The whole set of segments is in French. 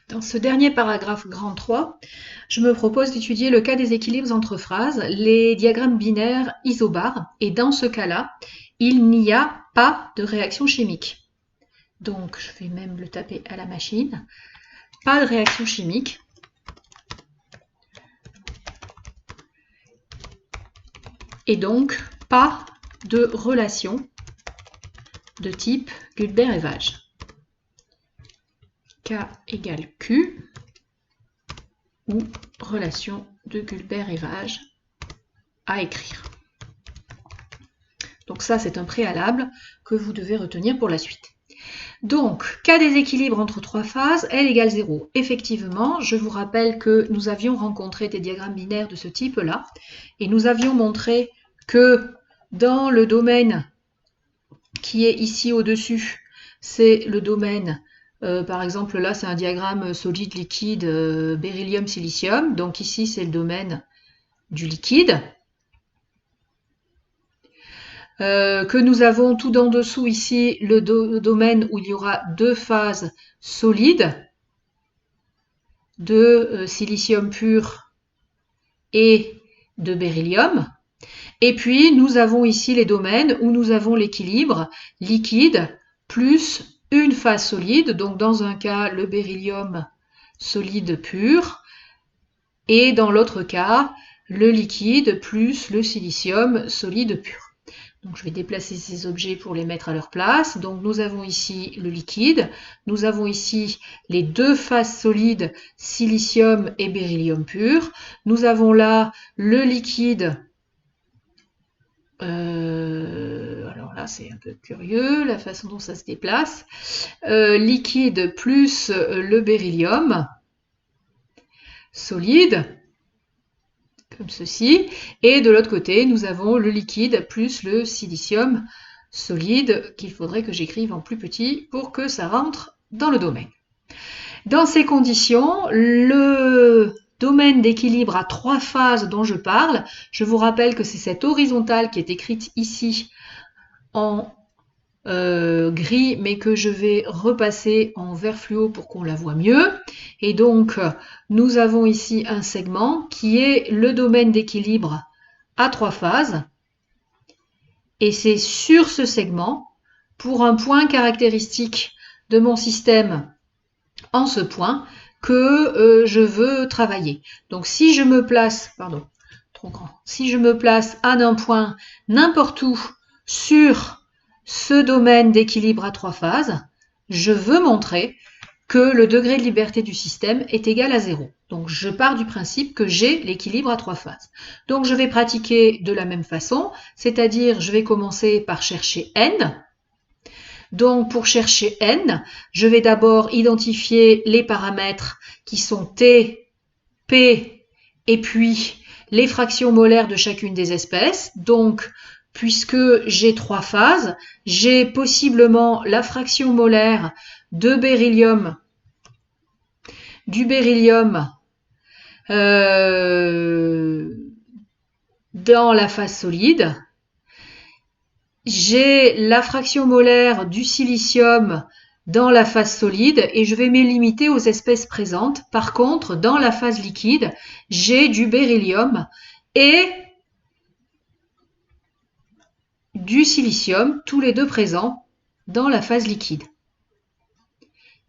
Dans ce dernier paragraphe grand 3, je me propose d'étudier le cas des équilibres entre phases, les diagrammes binaires isobars, et dans ce cas-là, il n'y a pas de réaction chimique. Donc, je vais même le taper à la machine. Pas de réaction chimique. Et donc, pas de relation de type Guilbert-Evage. K égale Q, ou relation de Guilbert-Evage à écrire. Donc ça, c'est un préalable que vous devez retenir pour la suite. Donc, cas des équilibres entre trois phases, L égale 0. Effectivement, je vous rappelle que nous avions rencontré des diagrammes binaires de ce type-là, et nous avions montré que dans le domaine qui est ici au-dessus, c'est le domaine, par exemple là c'est un diagramme solide-liquide beryllium-silicium, donc ici c'est le domaine du liquide. Que nous avons tout en dessous ici le domaine où il y aura deux phases solides de silicium pur et de beryllium. Et puis nous avons ici les domaines où nous avons l'équilibre liquide plus une phase solide, donc dans un cas le beryllium solide pur et dans l'autre cas le liquide plus le silicium solide pur. Donc je vais déplacer ces objets pour les mettre à leur place. Donc nous avons ici le liquide, nous avons ici les deux phases solides silicium et beryllium pur. Nous avons là le liquide. Alors là c'est un peu curieux la façon dont ça se déplace. Liquide plus le beryllium solide. Comme ceci, et de l'autre côté, nous avons le liquide plus le silicium solide qu'il faudrait que j'écrive en plus petit pour que ça rentre dans le domaine. Dans ces conditions, le domaine d'équilibre à trois phases dont je parle, je vous rappelle que c'est cette horizontale qui est écrite ici en gris, mais que je vais repasser en vert fluo pour qu'on la voit mieux. Et donc, nous avons ici un segment qui est le domaine d'équilibre à trois phases. Et c'est sur ce segment, pour un point caractéristique de mon système en ce point, que je veux travailler. Donc, si je me place, pardon, trop grand, si je me place à un point n'importe où sur ce domaine d'équilibre à trois phases, je veux montrer que le degré de liberté du système est égal à 0. Donc je pars du principe que j'ai l'équilibre à trois phases. Donc je vais pratiquer de la même façon, c'est-à-dire je vais commencer par chercher n. Donc pour chercher n, je vais d'abord identifier les paramètres qui sont T, P et puis les fractions molaires de chacune des espèces. Donc puisque j'ai trois phases, j'ai possiblement la fraction molaire de beryllium, du beryllium dans la phase solide. J'ai la fraction molaire du silicium dans la phase solide et je vais me limiter aux espèces présentes. Par contre, dans la phase liquide, j'ai du beryllium et du silicium, tous les deux présents dans la phase liquide.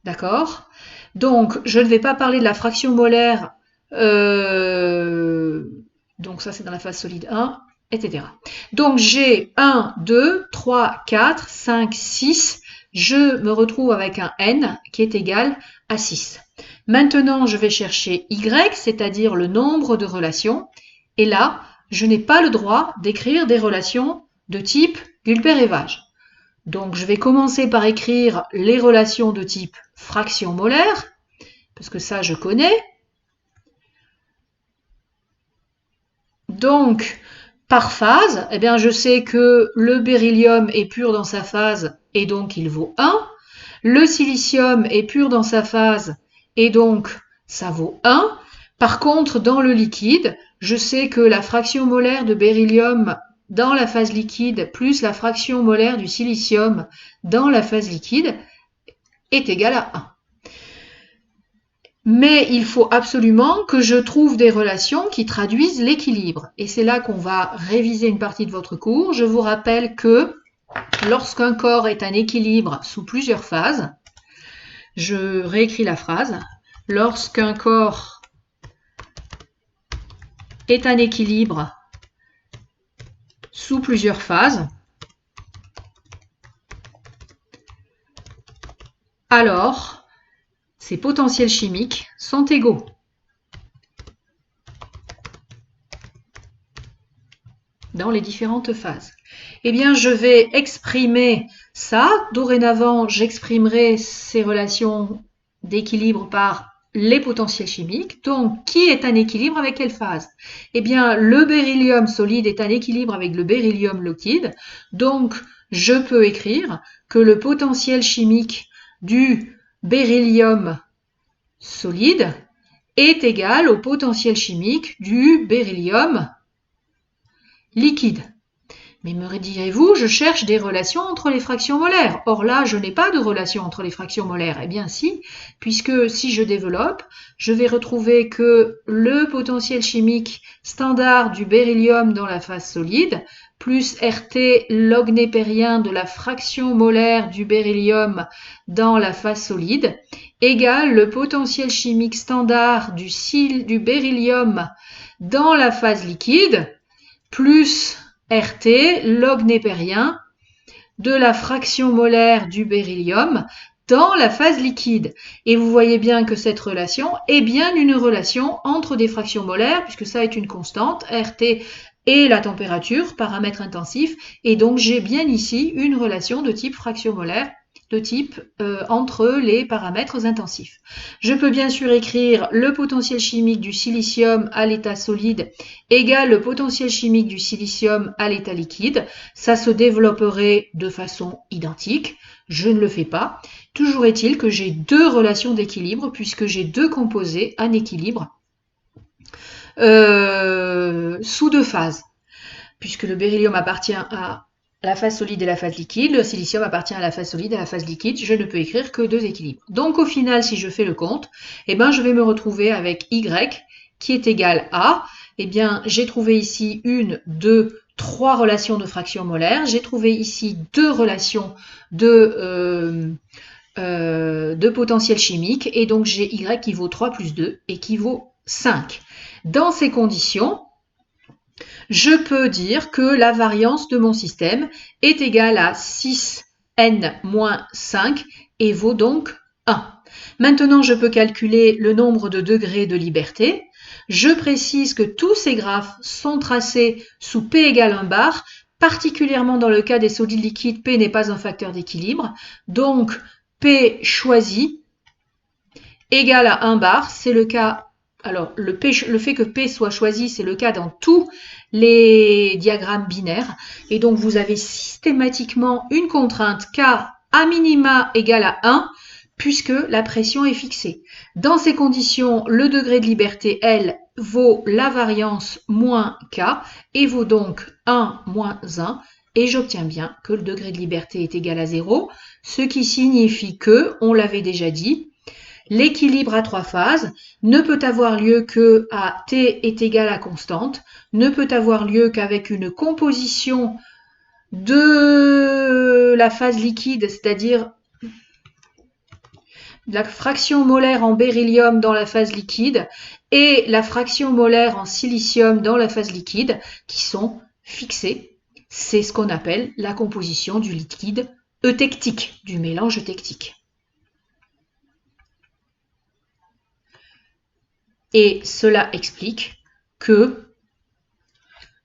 D'accord? Donc, je ne vais pas parler de la fraction molaire, donc ça c'est dans la phase solide 1, etc. Donc j'ai 1, 2, 3, 4, 5, 6, je me retrouve avec un n qui est égal à 6. Maintenant, je vais chercher y, c'est-à-dire le nombre de relations, et là, je n'ai pas le droit d'écrire des relations de type Guilbert-Evage. Donc je vais commencer par écrire les relations de type fraction molaire, parce que ça je connais. Donc par phase, eh bien, je sais que le beryllium est pur dans sa phase et donc il vaut 1. Le silicium est pur dans sa phase et donc ça vaut 1. Par contre, dans le liquide, je sais que la fraction molaire de beryllium dans la phase liquide plus la fraction molaire du silicium dans la phase liquide est égale à 1. Mais il faut absolument que je trouve des relations qui traduisent l'équilibre. Et c'est là qu'on va réviser une partie de votre cours. Je vous rappelle que lorsqu'un corps est un équilibre sous plusieurs phases, je réécris la phrase. Lorsqu'un corps est un équilibre sous plusieurs phases, alors ses potentiels chimiques sont égaux. Dans les différentes phases. Eh bien, je vais exprimer ça. Dorénavant, j'exprimerai ces relations d'équilibre par les potentiels chimiques. Donc, qui est un équilibre avec quelle phase? Eh bien, le beryllium solide est un équilibre avec le beryllium liquide. Donc, je peux écrire que le potentiel chimique du beryllium solide est égal au potentiel chimique du beryllium liquide. Mais me direz-vous, je cherche des relations entre les fractions molaires. Or là, je n'ai pas de relation entre les fractions molaires. Eh bien si, puisque si je développe, je vais retrouver que le potentiel chimique standard du beryllium dans la phase solide, plus RT log népérien de la fraction molaire du beryllium dans la phase solide, égale le potentiel chimique standard du beryllium dans la phase liquide, plus RT log népérien de la fraction molaire du beryllium dans la phase liquide. Et vous voyez bien que cette relation est bien une relation entre des fractions molaires, puisque ça est une constante, RT et la température, paramètre intensif, et donc j'ai bien ici une relation de type fraction molaire, de type entre les paramètres intensifs. Je peux bien sûr écrire le potentiel chimique du silicium à l'état solide égale le potentiel chimique du silicium à l'état liquide. Ça se développerait de façon identique. Je ne le fais pas. Toujours est-il que j'ai deux relations d'équilibre puisque j'ai deux composés en équilibre sous deux phases. Puisque le beryllium appartient à la phase solide et la phase liquide, le silicium appartient à la phase solide et à la phase liquide, je ne peux écrire que deux équilibres. Donc au final, si je fais le compte, eh ben, je vais me retrouver avec Y qui est égal à, eh bien, j'ai trouvé ici une, deux, trois relations de fractions molaires, j'ai trouvé ici deux relations de potentiel chimique, et donc j'ai Y qui vaut 3 plus 2 et qui vaut 5. Dans ces conditions, je peux dire que la variance de mon système est égale à 6n-5 et vaut donc 1. Maintenant, je peux calculer le nombre de degrés de liberté. Je précise que tous ces graphes sont tracés sous P égale 1 bar, particulièrement dans le cas des solides liquides, P n'est pas un facteur d'équilibre. Donc, P choisi égale à 1 bar, c'est le cas. Alors, le fait que P soit choisi, c'est le cas dans tous les diagrammes binaires. Et donc, vous avez systématiquement une contrainte K à minima égale à 1, puisque la pression est fixée. Dans ces conditions, le degré de liberté, L, vaut la variance moins K, et vaut donc 1 moins 1, et j'obtiens bien que le degré de liberté est égal à 0, ce qui signifie que, on l'avait déjà dit, l'équilibre à trois phases ne peut avoir lieu que à T est égal à constante, ne peut avoir lieu qu'avec une composition de la phase liquide, c'est-à-dire la fraction molaire en beryllium dans la phase liquide et la fraction molaire en silicium dans la phase liquide qui sont fixées. C'est ce qu'on appelle la composition du liquide eutectique, du mélange eutectique. Et cela explique que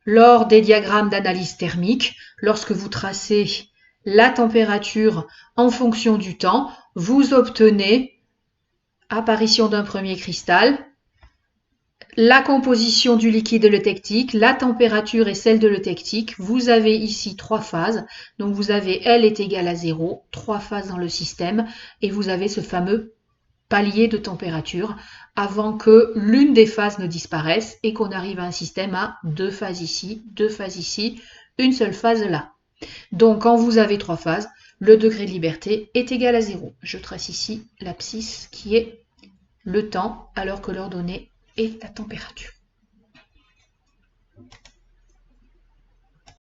lors des diagrammes d'analyse thermique, lorsque vous tracez la température en fonction du temps, vous obtenez apparition d'un premier cristal, la composition du liquide eutectique, la température et celle de l'eutectique. Vous avez ici trois phases. Donc vous avez L est égal à 0, trois phases dans le système, et vous avez ce fameux palier de température avant que l'une des phases ne disparaisse et qu'on arrive à un système à deux phases ici, une seule phase là. Donc quand vous avez trois phases, le degré de liberté est égal à 0. Je trace ici l'abscisse qui est le temps alors que leur donnée est la température.